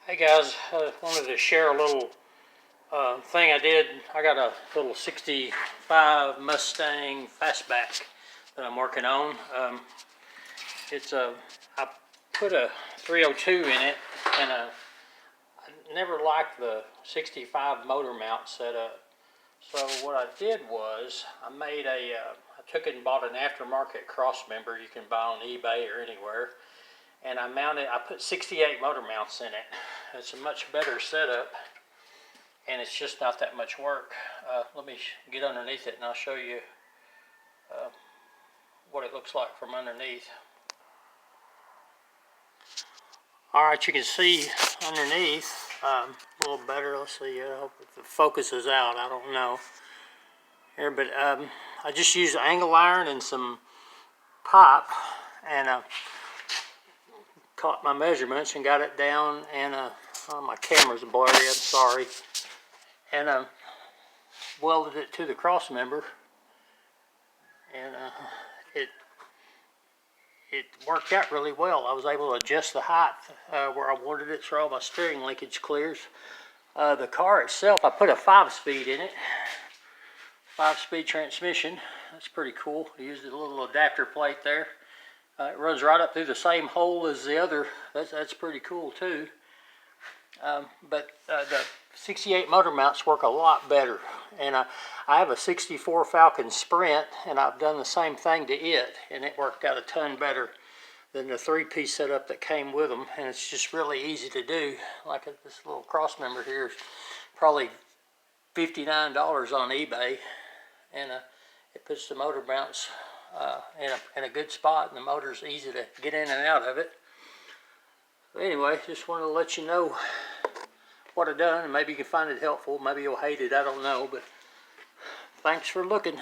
Hey guys, I wanted to share a little thing I did. I got a little 65 Mustang fastback that I'm working on. I put a 302 in it, and I never liked the 65 motor mount setup. So what I did was I took it and bought an aftermarket cross member you can buy on eBay or anywhere. And I put 68 motor mounts in it. It's a much better setup, and it's just not that much work. Let me get underneath it and I'll show you what it looks like from underneath. Alright, you can see underneath a little better. Let's see, I hope the focus is out, I don't know. Here, but I just used angle iron and some pipe, and caught my measurements and got it down, and oh, my camera's blurry, I'm sorry, and welded it to the cross member, and it worked out really well. I was able to adjust the height where I wanted it so all my steering linkage clears. The car itself, I put a 5-speed in it, 5-speed transmission. That's pretty cool. I used a little adapter plate there. It runs right up through the same hole as the other. That's pretty cool too. But the 68 motor mounts work a lot better. And I have a 64 Falcon Sprint, and I've done the same thing to it, and it worked out a ton better than the 3-piece setup that came with them. And it's just really easy to do. Like this little cross member here is probably $59 on eBay, and it puts the motor mounts in a good spot, and the motor's easy to get in and out of it. But anyway, just wanted to let you know what I've done, and maybe you can find it helpful. Maybe you'll hate it, I don't know, but thanks for looking.